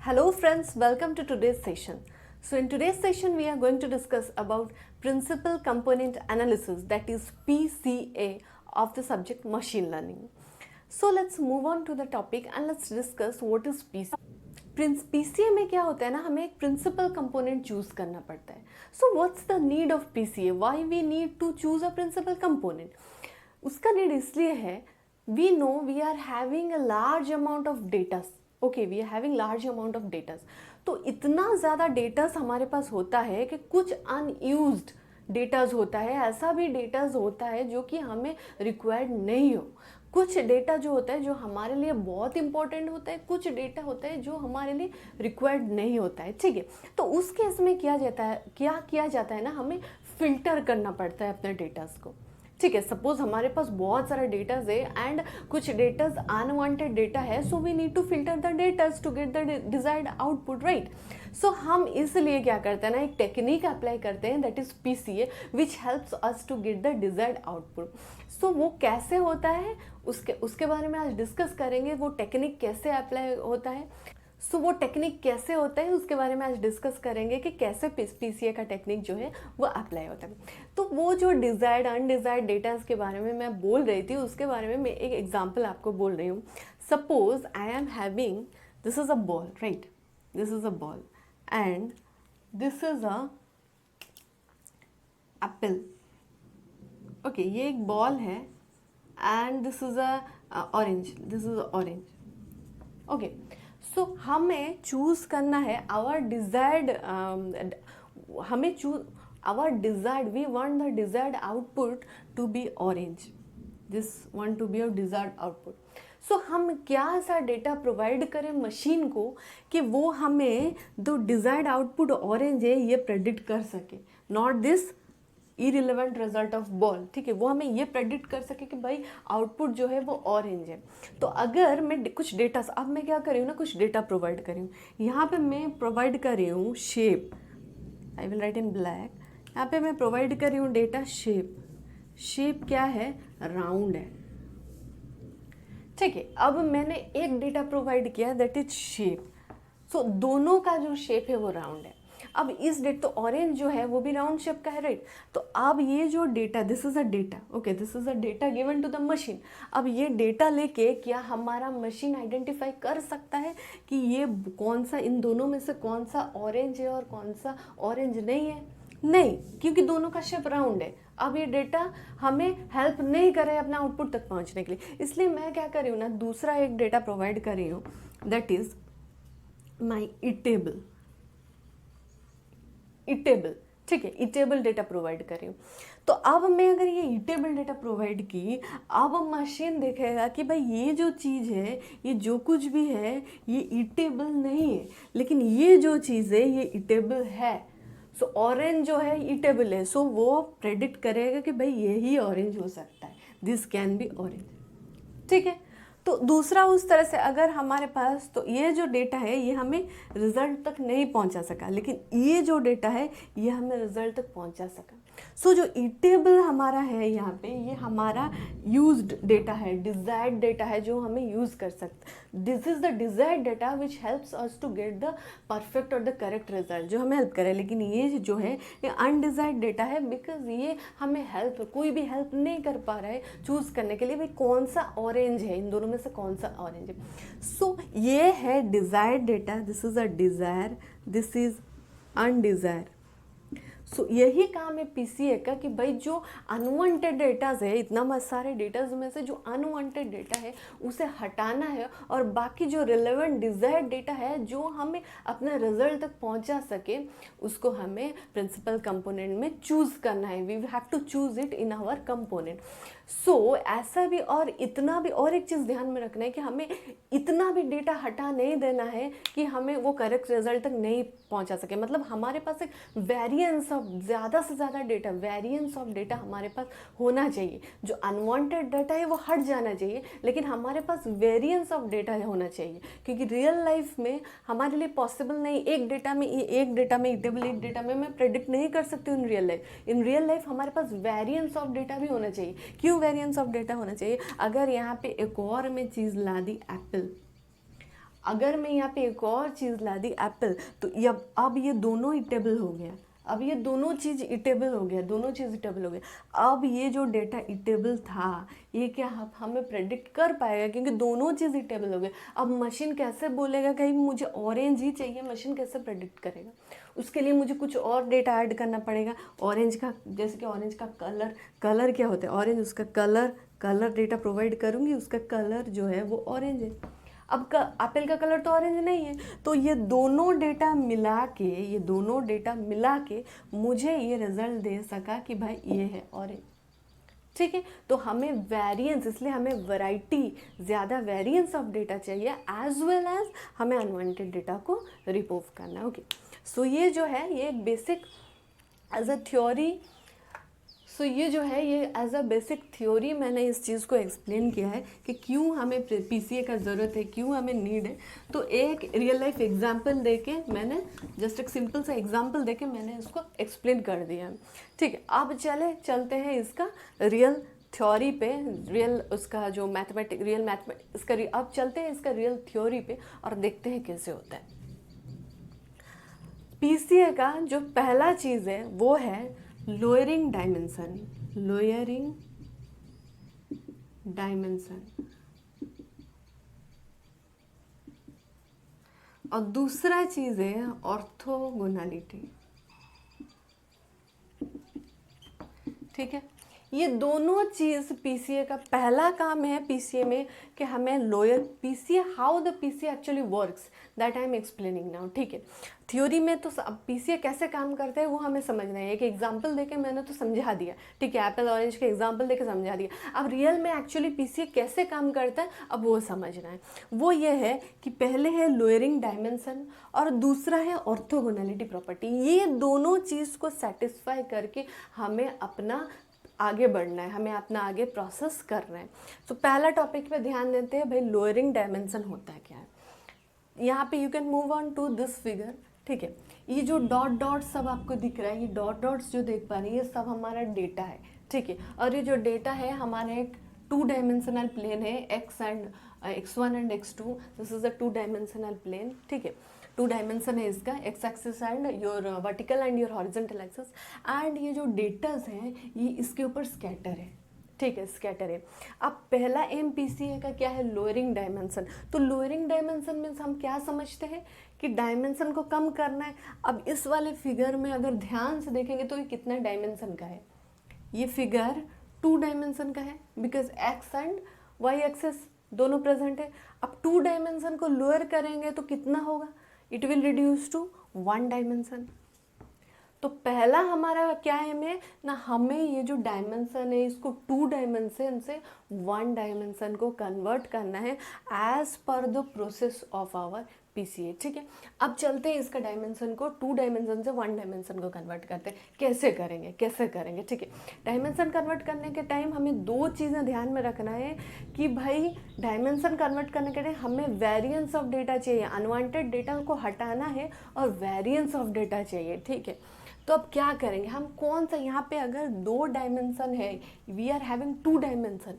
Hello friends, welcome to today's session. So in today's session we are going to discuss about principal component analysis, that is PCA, of the subject machine learning. So let's move on to the topic and let's discuss what is PCA. PCA में क्या होता है ना, हमें एक principal component choose करना पड़ता है. So what's the need of PCA, why we need to choose a principal component. उसका नीड इसलिए है, we know we are having a large amount of data. Okay, we are having large amount of data. तो इतना ज़्यादा datas हमारे पास होता है कि कुछ अनयूज्ड डेटाज होता है, ऐसा भी डेटाज होता है जो कि हमें रिक्वायर्ड नहीं हो. कुछ डेटा जो होता है जो हमारे लिए बहुत इंपॉर्टेंट होता है, कुछ डेटा होता है जो हमारे लिए रिक्वायर्ड नहीं होता है. ठीक है, तो उस केस में क्या किया जाता है ना, हमें फिल्टर करना पड़ता है अपने डेटास को. ठीक है, सपोज हमारे पास बहुत सारा डेटाज है एंड कुछ डेटाज अनवांटेड डेटा है, so we need to filter the datas to get the desired output, right. So हम इसलिए क्या करते हैं ना, एक टेक्निक अप्लाई करते हैं, that is PCA, which helps us to get the desired output. So वो कैसे होता है उसके बारे में आज डिस्कस करेंगे. वो टेक्निक कैसे अप्लाई होता है, सो वो टेक्निक कैसे होता है उसके बारे में आज डिस्कस करेंगे कि कैसे पीसीए का टेक्निक जो है वो अप्लाई होता है. तो वो जो डिजायर्ड अनडिजायर्ड डेटाज के बारे में मैं बोल रही थी, उसके बारे में मैं एक एग्जांपल आपको बोल रही हूँ. Suppose I am having, this is a ball, right, this is a ball and this is a apple. Okay, ये एक बॉल है and this is a orange, this is orange. Okay, so हमें choose करना है our desired, we want the desired output to be orange, this want to be a desired output. So हम क्या ऐसा data provide करें machine को कि वो हमें जो डिजायर्ड आउटपुट ऑरेंज है ये प्रेडिक्ट कर सके, not this irrelevant result of ball. ठीक है, वो हमें ये प्रेडिक्ट कर सके कि भाई आउटपुट जो है वो ऑरेंज है. तो अगर मैं कुछ डेटा, अब मैं क्या कर रही हूँ ना, कुछ डेटा प्रोवाइड कर रही हूँ. यहाँ पे मैं प्रोवाइड कर रही हूँ shape, I will write in black. यहाँ पे मैं प्रोवाइड कर रही हूँ डेटा शेप. शेप क्या है, राउंड है. ठीक है, अब मैंने एक डेटा प्रोवाइड किया, दैट इज शेप. सो दोनों का जो शेप है वो राउंड है. अब इस डेट, तो ऑरेंज जो है वो भी राउंड शेप का है, राइट. तो अब ये जो data, this is a data, okay, this is a data given to the machine. अब ये डेटा लेके क्या हमारा मशीन आइडेंटिफाई कर सकता है कि ये कौन सा, इन दोनों में से कौन सा ऑरेंज है और कौन सा ऑरेंज नहीं है? नहीं, क्योंकि दोनों का शेप राउंड है. अब ये डेटा हमें हेल्प नहीं कर रहा है अपना आउटपुट तक पहुंचने के लिए. इसलिए मैं क्या कर रही हूँ ना, दूसरा एक डेटा प्रोवाइड कर रही हूँ, दैट इज माई इटेबल. ठीक है, इटेबल डेटा प्रोवाइड कर रही हूँ. तो अब मैं अगर ये इटेबल डेटा प्रोवाइड की, अब मशीन देखेगा कि भाई ये जो चीज़ है, ये जो कुछ भी है, ये इटेबल नहीं है, लेकिन ये जो चीज़ है ये इटेबल है. सो ऑरेंज जो है इटेबल है, सो वो प्रेडिक्ट करेगा कि भाई यही ऑरेंज हो सकता है, दिस कैन बी ऑरेंज. ठीक है, तो दूसरा उस तरह से अगर हमारे पास, तो ये जो डेटा है ये हमें रिजल्ट तक नहीं पहुंचा सका, लेकिन ये जो डेटा है ये हमें रिजल्ट तक पहुंचा सका. सो जो इटेबल हमारा है यहाँ पे, ये हमारा यूज्ड डेटा है, डिजायर्ड डेटा है जो हमें यूज़ कर सकते. This is the desired data which helps us to get the perfect और द करेक्ट रिजल्ट, जो हमें हेल्प करे. लेकिन ये जो है ये अनडिजायर्ड डेटा है, बिकॉज ये हमें हेल्प, कोई भी हेल्प नहीं कर पा रहा है चूज़ करने के लिए भाई कौन सा ऑरेंज है, इन दोनों में से कौन सा ऑरेंज है. सो ये है desired data, this is a desire, this is undesire. So यही काम है पीसीए का कि भाई जो अनवांटेड डेटाज है, इतना सारे डेटाज में से जो अनवांटेड डेटा है उसे हटाना है, और बाकी जो रिलेवेंट डिजायर्ड डेटा है जो हमें अपने रिजल्ट तक पहुंचा सके, उसको हमें प्रिंसिपल कंपोनेंट में चूज करना है. We have to choose it in our component. So ऐसा भी, और इतना भी, और एक चीज़ ध्यान में रखना है कि हमें इतना भी डेटा हटा नहीं देना है कि हमें वो करेक्ट रिजल्ट तक नहीं पहुंचा सके. मतलब हमारे पास एक वेरिएंस ऑफ, ज़्यादा से ज़्यादा डेटा, वेरिएंस ऑफ डेटा हमारे पास होना चाहिए. जो अनवांटेड डाटा है वो हट जाना चाहिए, लेकिन हमारे पास वेरिएंस ऑफ डेटा होना चाहिए, क्योंकि रियल लाइफ में हमारे लिए पॉसिबल नहीं, एक डेटा में इटेबल, एक डेटा में मैं प्रेडिक्ट नहीं कर सकती हूँ in real life. In real life हमारे पास वेरिएंस ऑफ डेटा भी होना चाहिए. क्यों वेरिएंस ऑफ डेटा होना चाहिए? अगर यहाँ पे एक और मैं चीज़ ला दी, एप्पल, अगर मैं यहाँ पे एक और चीज़ ला दी एप्पल, तो ये अब ये दोनों इटेबल हो गया, अब ये दोनों चीज़ इटेबल हो गया, दोनों चीज़ इटेबल हो गया। अब ये जो डेटा इटेबल था, ये क्या हमें प्रेडिक्ट कर पाएगा, क्योंकि दोनों चीज़ इटेबल हो गया। अब मशीन कैसे बोलेगा कि मुझे ऑरेंज ही चाहिए, मशीन कैसे प्रेडिक्ट करेगा? उसके लिए मुझे कुछ और डेटा ऐड करना पड़ेगा। ऑरेंज का, जैसे कि ऑरेंज का कलर क्या होता है, ऑरेंज, उसका कलर डेटा प्रोवाइड करूँगी, उसका कलर जो है वो ऑरेंज है। अब एप्पल का कलर तो ऑरेंज नहीं है, तो ये दोनों डेटा मिला के मुझे ये रिजल्ट दे सका कि भाई ये है ऑरेंज। ठीक है, तो हमें वेरिएंस, इसलिए हमें वैरायटी, ज़्यादा वेरिएंस ऑफ डेटा चाहिए, एज वेल एज हमें अनवांटेड डेटा को रिमूव करना है। ओके, सो ये जो है ये एक बेसिक एज अ थ्योरी, सो ये जो है ये एज अ बेसिक थ्योरी मैंने इस चीज़ को एक्सप्लेन किया है कि क्यों हमें पीसीए का ज़रूरत है, क्यों हमें नीड है। तो एक रियल लाइफ एग्जांपल देके मैंने, जस्ट एक सिंपल सा एग्जांपल देके मैंने इसको एक्सप्लेन कर दिया है। ठीक है, अब चलते हैं इसका रियल थ्योरी पे, रियल उसका जो अब चलते हैं इसका रियल थ्योरी पे और देखते हैं कैसे होता है। पीसीए का जो पहला चीज़ है वो है लोअरिंग डायमेंशन, और दूसरा चीज़ है ऑर्थोगोनैलिटी। ठीक है, ये दोनों चीज़ पीसीए का पहला काम है पीसीए में कि हमें lower PCA, how the PCA actually works, that I am explaining now. ठीक है, थ्योरी में तो पीसीए कैसे काम करता है वो हमें समझना है। एक एग्जांपल देके मैंने तो समझा दिया, ठीक है, एप्पल ऑरेंज के एग्जांपल देके समझा दिया। अब रियल में एक्चुअली पीसीए कैसे काम करता है अब वो समझना है। वो ये है कि पहले है लोअरिंग डायमेंशन और दूसरा है ऑर्थोगोनैलिटी प्रॉपर्टी। ये दोनों चीज़ को सेटिस्फाई करके हमें अपना आगे बढ़ना है, हमें अपना आगे प्रोसेस करना है। तो पहला टॉपिक पे ध्यान देते हैं, भाई लोअरिंग डायमेंशन होता है क्या है। यहाँ पे you can move on to this figure. ठीक है, ये जो डॉट सब आपको दिख रहा है, ये डॉट्स जो देख पा रहे हैं, ये सब हमारा डेटा है। ठीक है, और ये जो डेटा है हमारा एक 2 डायमेंशनल प्लेन है, x1 and x2, this is a 2 dimensional plane. ठीक है, 2 डायमेंशन है इसका, x axis and your vertical and your horizontal axis. And ये जो डेटास हैं ये इसके ऊपर स्कैटर है। ठीक है, स्कैटर है। अब पहला एम पीसीए का क्या है, लोअरिंग डायमेंशन। तो लोअरिंग डायमेंशन मीन्स हम क्या समझते हैं कि डायमेंशन को कम करना है। अब इस वाले फिगर में अगर ध्यान से देखेंगे तो ये कितना डायमेंशन का है, ये फिगर 2 डायमेंशन का है, because x and y axis दोनों प्रेजेंट है। अब 2 डायमेंशन को लोअर करेंगे तो कितना होगा, it will reduce to 1 dimension. तो पहला हमारा क्या है, हमें ये जो डायमेंशन है इसको 2 डायमेंशन से 1 डायमेंशन को कन्वर्ट करना है as per the process of our PCA. ठीक है, अब चलते हैं इसका डायमेंशन को 2 डायमेंशन से 1 डायमेंशन को कन्वर्ट करते हैं। कैसे करेंगे। ठीक है, डायमेंशन कन्वर्ट करने के टाइम हमें 2 चीज़ें ध्यान में रखना है कि भाई डायमेंशन कन्वर्ट करने के टाइम हमें वेरिएंस ऑफ डेटा चाहिए, अनवांटेड डेटा को हटाना है और वेरिएंस ऑफ डेटा चाहिए। ठीक है, तो अब क्या करेंगे हम, कौन सा, यहाँ पे अगर 2 डायमेंशन है, we are having 2 dimension,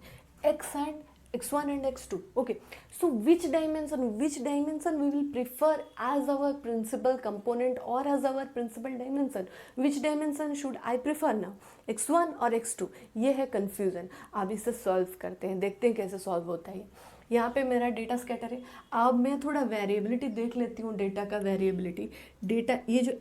x1 and x2. Okay, so which dimension we will prefer as our principal component or as our principal dimension? Which dimension should I prefer now, x1 और x2? ये है confusion। अब इसे solve करते हैं, देखते हैं कैसे solve होता है। यहाँ पे मेरा डेटा स्कैटर है। अब मैं थोड़ा वेरिएबिलिटी देख लेती हूँ, डेटा का वेरिएबिलिटी, डेटा ये जो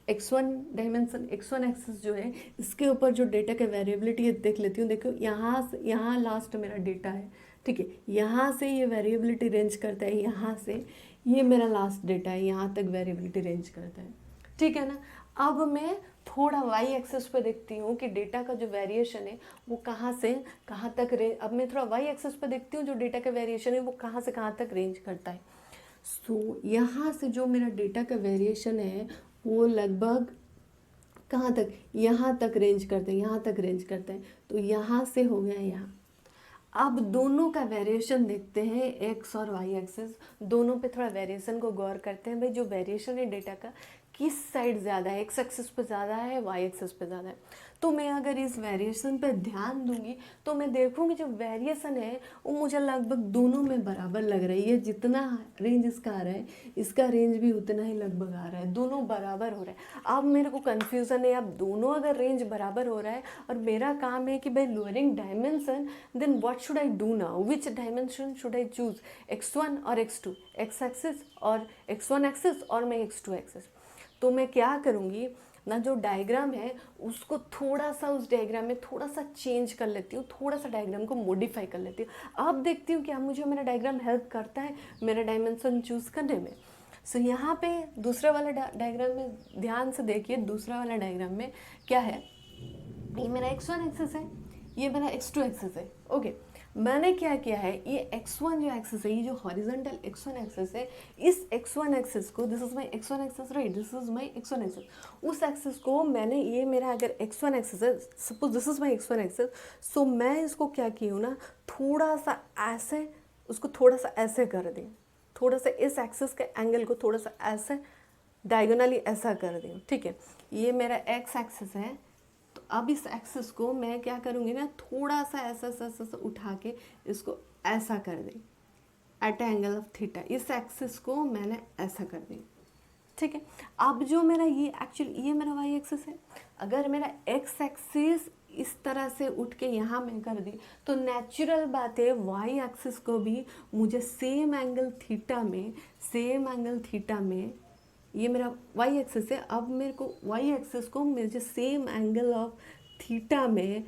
x1 डायमेंशन, x1 एक्सिस जो है इसके ऊपर जो डेटा का वेरिएबिलिटी है देख लेती हूँ। देखो यहाँ से यहाँ लास्ट मेरा डेटा है। ठीक है, यहाँ से ये वेरिएबिलिटी रेंज करता है, यहाँ से ये मेरा लास्ट डेटा है, यहाँ तक वेरिएबिलिटी रेंज करता है। ठीक है ना, अब मैं थोड़ा वाई एक्सिस पे देखती हूँ कि डेटा का जो वेरिएशन है वो कहाँ से कहाँ तक अब मैं थोड़ा वाई एक्सिस पे देखती हूँ जो डेटा का वेरिएशन है वो कहाँ से कहाँ तक रेंज करता है। सो यहाँ से जो मेरा डेटा का वेरिएशन है वो लगभग कहाँ तक, यहाँ तक रेंज करते हैं, यहाँ तक रेंज करते हैं। तो यहाँ से हो गया यहाँ। अब दोनों का वेरिएशन देखते हैं, एक्स और वाई एक्सिस दोनों पे थोड़ा वेरिएशन को गौर करते हैं। भाई जो वेरिएशन है डेटा का किस साइड ज़्यादा है, एक्स एक्सिस पे ज़्यादा है, वाई एक्सिस पे ज़्यादा है। तो मैं अगर इस वेरिएशन पे ध्यान दूंगी तो मैं देखूंगी जो वेरिएशन है वो मुझे लगभग दोनों में बराबर लग रही है। जितना रेंज इसका आ रहा है इसका रेंज भी उतना ही लगभग आ रहा है, दोनों बराबर हो रहा है। अब मेरे को कन्फ्यूज़न है, अब दोनों अगर रेंज बराबर हो रहा है और मेरा काम है कि भाई lowering dimension, then what should I do now, which dimension should I choose, x1 और x2, एक्स एक्सिस और x1 एक्सिस और मैं x2 एक्सिस। तो मैं क्या करूँगी ना, जो डायग्राम है उसको थोड़ा सा उस डायग्राम में थोड़ा सा चेंज कर लेती हूँ, थोड़ा सा डायग्राम को मॉडिफाई कर लेती हूँ। अब देखती हूँ क्या मुझे मेरा डायग्राम हेल्प करता है मेरा डायमेंशन चूज़ करने में। सो यहाँ पे दूसरे वाला डायग्राम में ध्यान से देखिए, दूसरा वाला डायग्राम में क्या है, ये मेरा x1 एक्सिस है, ये मेरा x2 एक्सिस है। ओके, मैंने क्या किया है, ये x1 जो एक्सिस है, ये जो हॉरिजॉन्टल x1 एक्सिस है, इस x1 एक्सिस को, this is my x1 axis right, this is my x1 axis, उस एक्सिस को मैंने, ये मेरा अगर x1 एक्सिस है, suppose this is my x1 axis, so मैं इसको क्या की हूँ ना, थोड़ा सा ऐसे, उसको थोड़ा सा ऐसे कर दी, थोड़ा सा इस एक्सिस के एंगल को थोड़ा सा ऐसे डायगोनली ऐसा कर दी। ठीक है, ये मेरा x एक्सिस है। तो अब इस एक्सिस को मैं क्या करूँगी ना, थोड़ा सा ऐसा ऐसा उठा के इसको ऐसा कर दी एट एंगल ऑफ थीटा, इस एक्सिस को मैंने ऐसा कर दी। ठीक है, अब जो मेरा ये एक्चुअली ये मेरा वाई एक्सिस है, अगर मेरा एक्स एक्सिस इस तरह से उठ के यहाँ मैं कर दी तो नेचुरल बात है वाई एक्सिस को भी मुझे सेम एंगल थीटा में, ये मेरा वाई एक्सिस है, अब मेरे को वाई एक्सिस को मुझे सेम एंगल ऑफ थीटा में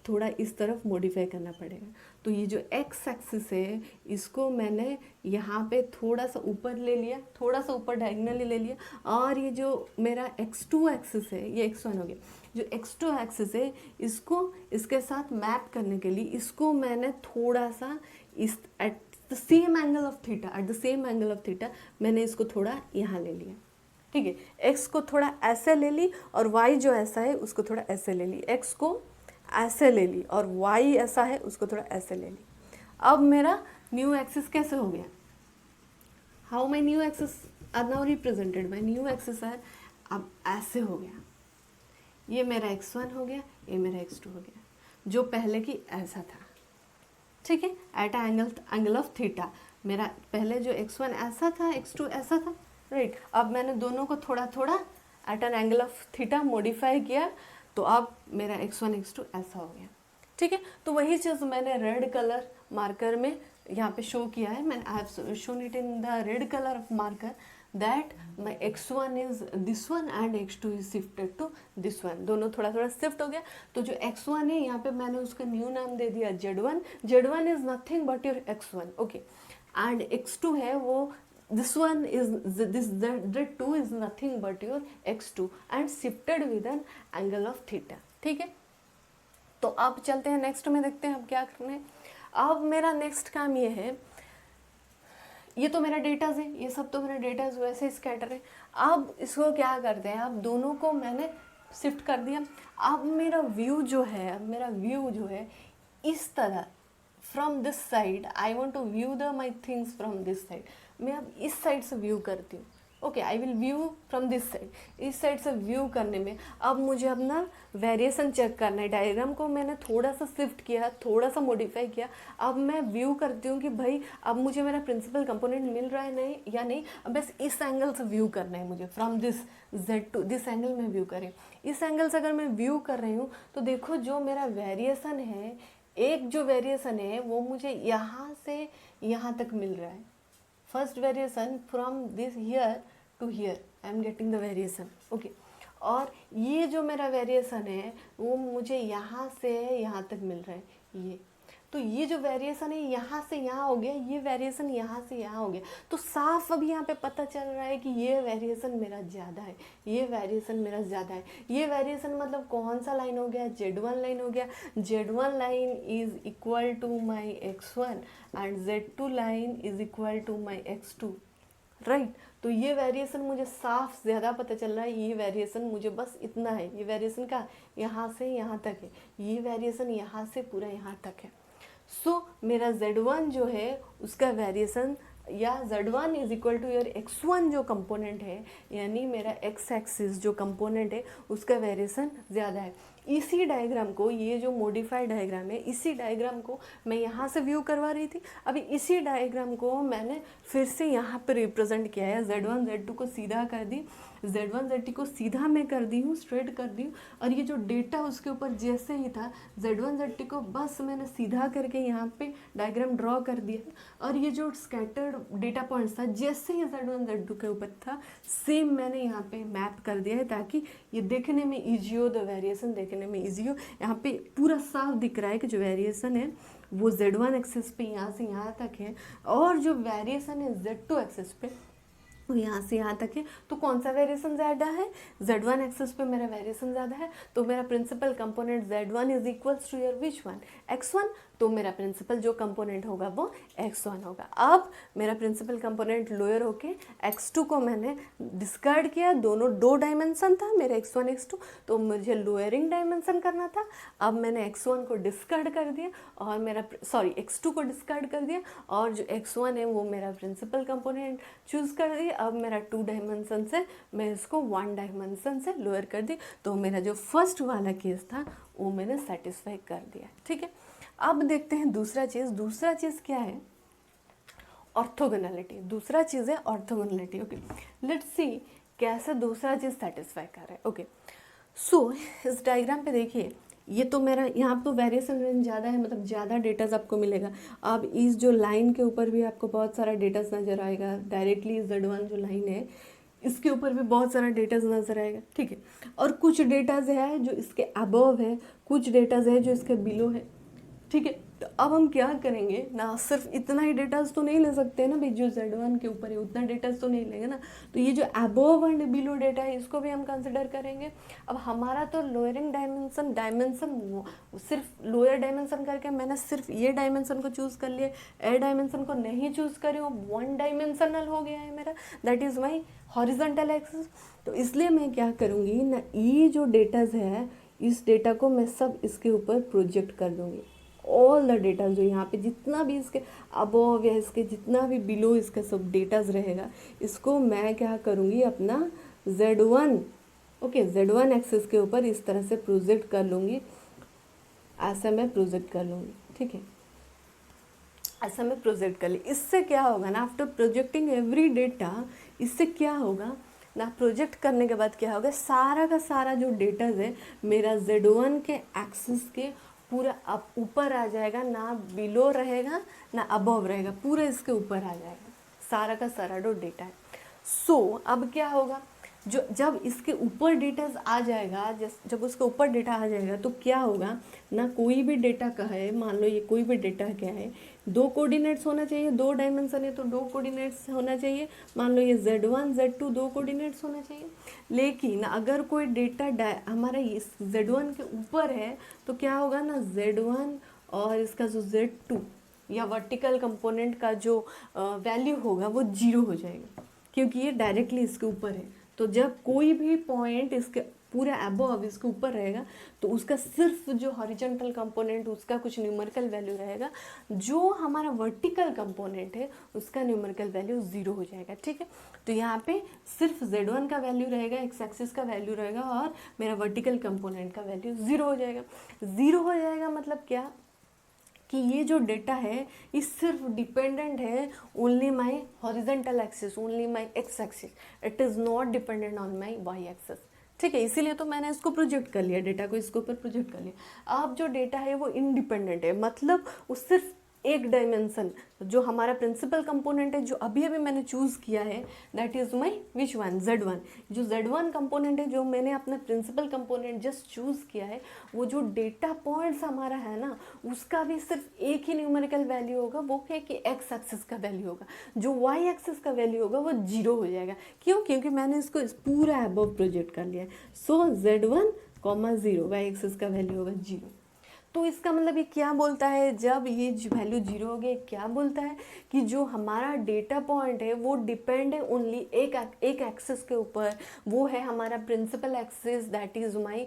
थोड़ा इस तरफ मॉडिफाई करना पड़ेगा। तो ये जो एक्स एक्सिस है इसको मैंने यहाँ पे थोड़ा सा ऊपर ले लिया, थोड़ा सा ऊपर डायगोनली ले लिया, और ये जो मेरा x2 एक्सिस है, ये x1 हो गया, जो x2 एक्सिस है इसको इसके साथ मैप करने के लिए इसको मैंने थोड़ा सा इस at the same angle of theta, मैंने इसको थोड़ा यहाँ ले लिया। ठीक है, x को थोड़ा ऐसे ले ली और y जो ऐसा है उसको थोड़ा ऐसे ले ली, x को ऐसे ले ली और y ऐसा है उसको थोड़ा ऐसे ले ली। अब मेरा न्यू एक्सिस कैसे हो गया, how my new axis are now represented by new axis are, अब ऐसे हो गया, ये मेरा x1 हो गया, ये मेरा x2 हो गया, जो पहले की ऐसा था। ठीक है, एट एंगल ऑफ थीटा, मेरा पहले जो x1 ऐसा था, x2 ऐसा था राइट। अब मैंने दोनों को थोड़ा थोड़ा at an angle of theta modify किया, तो अब मेरा x1 x2 ऐसा हो गया। ठीक है, तो वही चीज़ मैंने रेड कलर मार्कर में यहाँ पे शो किया है, मैंने I have shown it in the red colour of marker that my x1 is this one and x2 is shifted to this one, दोनों थोड़ा थोड़ा शिफ्ट हो गया। तो जो x1 है यहाँ पे मैंने उसका न्यू नाम दे दिया z1 is nothing but your x1। Okay, and x2 है वो this one is this z2 is nothing but your x2 and shifted with an angle of theta। ठीक है, तो अब चलते हैं नेक्स्ट में, देखते हैं अब क्या करना है। अब मेरा नेक्स्ट काम ये है, ये तो मेरा डेटाज है, ये सब तो मेरा डेटाज वैसे स्कैटर है। अब इसको क्या करते हैं, अब दोनों को मैंने शिफ्ट कर दिया। अब मेरा व्यू जो है इस तरह, from this side I want to view the my things from this side, मैं अब इस साइड से व्यू करती हूँ। Okay, I will view from this side, इस साइड से व्यू करने में अब मुझे अपना वेरिएशन चेक करना है। डायग्राम को मैंने थोड़ा सा शिफ्ट किया, थोड़ा सा मॉडिफाई किया, अब मैं व्यू करती हूँ कि भाई अब मुझे मेरा प्रिंसिपल कंपोनेंट मिल रहा है नहीं या नहीं। अब बस इस एंगल से व्यू करना है मुझे, from this z2 this angle में व्यू करें। इस एंगल से अगर मैं व्यू कर रही हूँ तो देखो जो मेरा वेरिएशन है, एक जो वेरिएशन है वो मुझे यहाँ से यहाँ तक मिल रहा है। First variation from this here to here I am getting the variation. Okay, और ये जो मेरा वेरिएशन है वो मुझे यहाँ से यहाँ तक मिल रहा है ये। तो ये जो वेरिएशन है यहाँ से यहाँ हो गया, ये वेरिएशन यहाँ से यहाँ हो गया। तो साफ अभी यहाँ पे पता चल रहा है कि ये वेरिएशन मेरा ज़्यादा है, ये वेरिएशन मेरा ज़्यादा है। ये वेरिएशन मतलब कौन सा लाइन हो गया, Z1 लाइन हो गया। Z1 line is equal to my x1 and Z2 line is equal to my x2 right. तो ये वेरिएशन मुझे साफ ज़्यादा पता चल रहा है, ये वेरिएशन मुझे बस इतना है, ये वेरिएशन का यहाँ से यहाँ तक है, ये वेरिएशन यहाँ से पूरा यहाँ तक है। सो मेरा Z1 जो है उसका वेरिएशन या z1 is equal to your x1 जो कंपोनेंट है, यानी मेरा x एक्सिस जो कंपोनेंट है उसका वेरिएशन ज़्यादा है। इसी डायग्राम को, ये जो मॉडिफाइड डायग्राम है, इसी डायग्राम को मैं यहाँ से व्यू करवा रही थी। अभी इसी डायग्राम को मैंने फिर से यहाँ पे रिप्रेजेंट किया है, z1 z2 को सीधा कर दी, z1 z2 को सीधा मैं कर दी हूँ, स्ट्रेट कर दी हूँ, और ये जो डेटा उसके ऊपर जैसे ही था z1 z2 को बस मैंने सीधा करके यहाँ पे डायग्राम ड्रॉ कर दिया, और ये जो स्कैटर्ड डेटा पॉइंट्स था जैसे ही z1 z2 के ऊपर था सेम मैंने यहाँ पे मैप कर दिया है, ताकि ये देखने में ईजी हो, द वेरिएशन देखने में ईजी हो। यहाँ पे पूरा साफ दिख रहा है कि जो वेरिएशन है वो z1 एक्सिस पे यहाँ से यहाँ तक है, और जो वेरिएशन है z2 एक्सिस पे वो यहाँ से यहाँ तक है। तो कौन सा वेरिएशन ज़्यादा है? z1 एक्सिस पे मेरा वेरिएशन ज़्यादा है, तो मेरा principal component z1 is equals to your which one, x1। तो मेरा प्रिंसिपल जो कंपोनेंट होगा वो x1 होगा। अब मेरा प्रिंसिपल कंपोनेंट लोअर होके x2 को मैंने डिस्कार्ड किया, दोनों दो डायमेंशन था मेरा x1 x2, तो मुझे लोअरिंग डायमेंशन करना था। अब मैंने x1 को डिस्कार्ड कर दिया और मेरा x2 को डिस्कार्ड कर दिया, और जो x1 है वो मेरा प्रिंसिपल कंपोनेंट चूज़ कर दिया। अब मेरा 2 डायमेंशन से मैं इसको 1 डायमेंशन से लोअर कर दी, तो मेरा जो फर्स्ट वाला केस था वो मैंने सेटिस्फाई कर दिया। ठीक है, अब देखते हैं दूसरा चीज़ क्या है? ऑर्थोगोनैलिटी। दूसरा चीज़ है ऑर्थोगोनैलिटी। ओके, लेट्स सी कैसे दूसरा चीज़ सेटिस्फाई कर रहा है। ओके, सो इस डायग्राम पे देखिए, ये तो मेरा यहाँ तो वेरिएशन रेंज ज़्यादा है, मतलब ज़्यादा डेटाज आपको मिलेगा। अब इस जो लाइन के ऊपर भी आपको बहुत सारा डेटाज नज़र आएगा, डायरेक्टली z1 जो लाइन है इसके ऊपर भी बहुत सारा डेटाज नज़र आएगा। ठीक है, और कुछ डेटाज है जो इसके अबव है, कुछ डेटाज है जो इसके बिलो है। ठीक है, तो अब हम क्या करेंगे ना, सिर्फ इतना ही डेटाज तो नहीं ले सकते ना भाई, जो z1 के ऊपर है उतना डेटाज तो नहीं लेंगे ना, तो ये जो अबव एंड बिलो डेटा है इसको भी हम कंसिडर करेंगे। अब हमारा तो लोअरिंग डायमेंशन सिर्फ लोअर डायमेंशन करके मैंने सिर्फ ये डायमेंशन को चूज़ कर लिया, ए डायमेंशन को नहीं चूज़ करी हूँ, 1 डायमेंशनल हो गया है मेरा, that is my horizontal axis. तो इसलिए मैं क्या करूँगी ना, ये जो डेटाज है इस डेटा को मैं सब इसके ऊपर प्रोजेक्ट कर दूँगी। ऑल द डेटा जो यहाँ पे जितना भी इसके अबव या इसके जितना भी बिलो इसका सब डेटाज रहेगा, इसको मैं क्या करूँगी अपना z1, ओके, z1 एक्सिस के ऊपर इस तरह से प्रोजेक्ट कर लूँगी। ऐसा मैं प्रोजेक्ट कर लूँगी। ठीक है, ऐसा मैं प्रोजेक्ट कर ली। इससे क्या होगा ना, आफ्टर प्रोजेक्टिंग एवरी डेटा, इससे क्या होगा ना, प्रोजेक्ट करने के बाद क्या होगा, सारा का सारा जो डेटाज है मेरा z1 के एक्सिस के पूरा अब ऊपर आ जाएगा, ना बिलो रहेगा ना अबव रहेगा, पूरा इसके ऊपर आ जाएगा सारा का सारा जो डेटा है। सो अब क्या होगा, जो जब इसके ऊपर डेटाज आ जाएगा, जब उसके ऊपर डेटा आ जाएगा तो क्या होगा ना, कोई भी डेटा का है, मान लो ये कोई भी डेटा क्या है, 2 कोऑर्डिनेट्स होना चाहिए, 2 डायमेंशन है तो 2 कोऑर्डिनेट्स होना चाहिए। मान लो ये z1 z2 2 कोऑर्डिनेट्स होना चाहिए। लेकिन अगर कोई डेटा हमारा इस z1 के ऊपर है तो क्या होगा ना, z1 और इसका जो z2 या वर्टिकल कंपोनेंट का जो वैल्यू होगा वो 0 हो जाएगा, क्योंकि ये डायरेक्टली इसके ऊपर है। तो जब कोई भी पॉइंट इसके पूरे अबव इसके ऊपर रहेगा तो उसका सिर्फ जो हॉरिजॉन्टल कंपोनेंट उसका कुछ न्यूमेरिकल वैल्यू रहेगा, जो हमारा वर्टिकल कंपोनेंट है उसका न्यूमेरिकल वैल्यू 0 हो जाएगा। ठीक है, तो यहाँ पे सिर्फ z1 का वैल्यू रहेगा, एक्स एक्सिस का वैल्यू रहेगा, और मेरा वर्टिकल कंपोनेंट का वैल्यू 0 हो जाएगा। 0 हो जाएगा मतलब क्या कि ये जो डेटा है ये सिर्फ डिपेंडेंट है only my horizontal axis, only my X axis, it is not dependent on my Y axis. ठीक है, इसीलिए तो मैंने इसको प्रोजेक्ट कर लिया, डेटा को इसके ऊपर प्रोजेक्ट कर लिया। अब जो डेटा है वो इंडिपेंडेंट है, मतलब वो सिर्फ एक डायमेंशन, जो हमारा प्रिंसिपल कंपोनेंट है जो अभी अभी मैंने चूज़ किया है, that is my which one, z1। जो z1 कंपोनेंट है जो मैंने अपना प्रिंसिपल कंपोनेंट जस्ट चूज़ किया है, वो जो डेटा पॉइंट्स हमारा है ना, उसका भी सिर्फ एक ही न्यूमेरिकल वैल्यू होगा, वो है कि एक्स एक्सिस का वैल्यू होगा। जो वाई एक्सिस का वैल्यू होगा वो 0 हो जाएगा। क्यों? क्योंकि मैंने इसको पूरा अबव प्रोजेक्ट कर लिया है। सो z1, 0, वाई एक्सिस का वैल्यू होगा 0। तो इसका मतलब ये क्या बोलता है, जब ये वैल्यू 0 हो गई, क्या बोलता है कि जो हमारा डेटा पॉइंट है वो डिपेंड है ओनली एक एक्सिस के ऊपर, वो है हमारा principal axis, that is my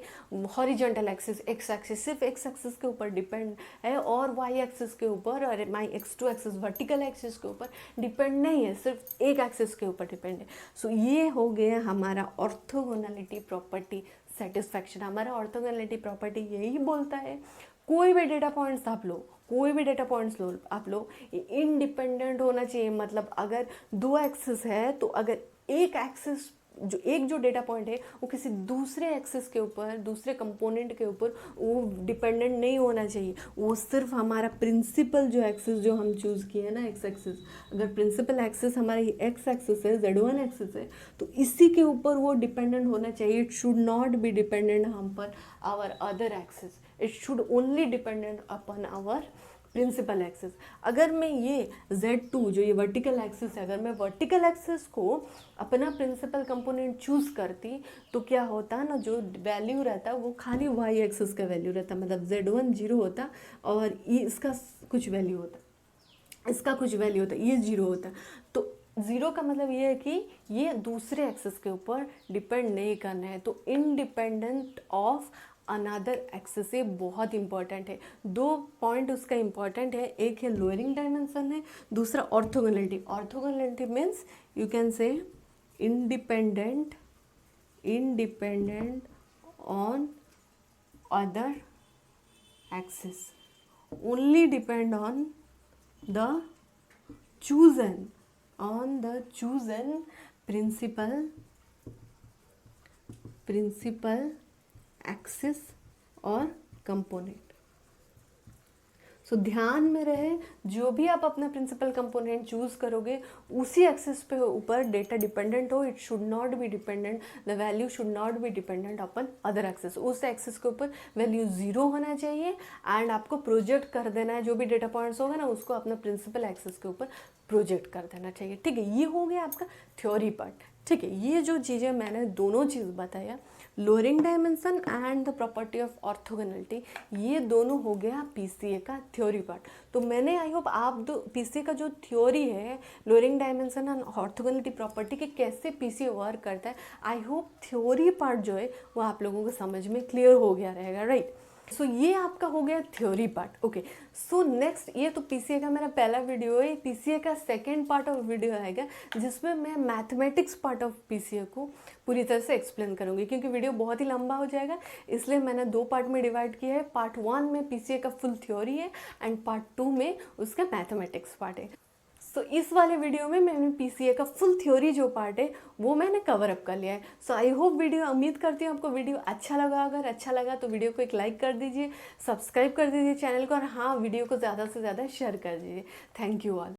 horizontal axis, X axis, सिर्फ एक्स एक्सिस के ऊपर डिपेंड है, और वाई एक्सिस के ऊपर और माई x2 एक्सिस वर्टिकल एक्सिस के ऊपर डिपेंड नहीं है, सिर्फ एक एक्सिस के ऊपर डिपेंड है। सो ये हो गया हमारा ऑर्थोगोनैलिटी प्रॉपर्टी सेटिस्फैक्शन। हमारा ऑर्थोगोनैलिटी प्रॉपर्टी यही बोलता है कोई भी डेटा पॉइंट्स आप लो, कोई भी डेटा पॉइंट्स लो आप लो, इंडिपेंडेंट होना चाहिए। मतलब अगर दो एक्सिस है तो अगर एक एक्सिस जो डेटा पॉइंट है वो किसी दूसरे एक्सिस के ऊपर, दूसरे कंपोनेंट के ऊपर वो डिपेंडेंट नहीं होना चाहिए। वो सिर्फ हमारा प्रिंसिपल जो एक्सिस जो हम चूज़ किए हैं ना, एक्स एक्सिस, अगर प्रिंसिपल एक्सिस हमारा ये एक्स एक्सिस है, Z1 एक्सिस है, तो इसी के ऊपर वो डिपेंडेंट होना चाहिए। It should not be dependent हम पर our other axis, it should only dependent upon our principal axis. अगर मैं ये Z2 जो ये वर्टिकल एक्सिस है, अगर मैं वर्टिकल एक्सिस को अपना प्रिंसिपल कंपोनेंट चूज़ करती तो क्या होता ना, जो वैल्यू रहता वो खाली y एक्सिस का वैल्यू रहता, मतलब Z1 0 होता और ये इसका कुछ वैल्यू होता, इसका कुछ वैल्यू होता, ये 0 होता। तो 0 का मतलब ये है कि ये दूसरे एक्सिस के ऊपर डिपेंड नहीं करना है। तो इंडिपेंडेंट ऑफ अनदर एक्सिस, ये बहुत इंपॉर्टेंट है। दो पॉइंट उसका इंपॉर्टेंट है, एक है लोअरिंग डायमेंशन है, दूसरा orthogonality. Orthogonality means you can say independent on other axis, only depend on the chosen principal axis और component। सो ध्यान में रहे, जो भी आप अपना प्रिंसिपल कंपोनेंट चूज करोगे उसी एक्सिस पे ऊपर डेटा डिपेंडेंट हो। It should not be dependent, the value should not be dependent upon other axis. उस एक्सिस के ऊपर वैल्यू 0 होना चाहिए एंड आपको प्रोजेक्ट कर देना है, जो भी डेटा पॉइंट्स होगा ना उसको अपना प्रिंसिपल एक्सिस के ऊपर प्रोजेक्ट कर देना चाहिए। ठीक है, ये हो गया आपका थ्योरी पार्ट। ठीक है, ये जो चीज़ें मैंने दोनों चीज़ बताया, lowering dimension and the property of orthogonality, ये दोनों हो गया पीसीए का थ्योरी पार्ट। तो मैंने आई होप आप दो पीसीए का जो थ्योरी है lowering dimension and orthogonality property के कैसे पीसीए वर्क करता है, आई होप थ्योरी पार्ट जो है वो आप लोगों को समझ में क्लियर हो गया रहेगा, राइट। सो ये आपका हो गया theory part. Okay, so next, ये तो पीसीए का मेरा पहला वीडियो है। पीसीए का सेकंड पार्ट ऑफ वीडियो आएगा जिसमें मैं मैथमेटिक्स पार्ट ऑफ पीसीए को पूरी तरह से एक्सप्लेन करूंगी, क्योंकि वीडियो बहुत ही लंबा हो जाएगा, इसलिए मैंने 2 पार्ट में डिवाइड किया है। पार्ट 1 में पीसीए का फुल थ्योरी है एंड पार्ट 2 में उसका मैथमेटिक्स पार्ट है। सो इस वाले वीडियो में मैंने पीसीए का फुल थ्योरी जो पार्ट है वो मैंने कवर अप कर लिया है। सो आई होप वीडियो, उम्मीद करती हूँ आपको वीडियो अच्छा लगा। अगर अच्छा लगा तो वीडियो को एक लाइक कर दीजिए, सब्सक्राइब कर दीजिए चैनल को, और हाँ, वीडियो को ज़्यादा से ज़्यादा शेयर कर दीजिए। Thank you all.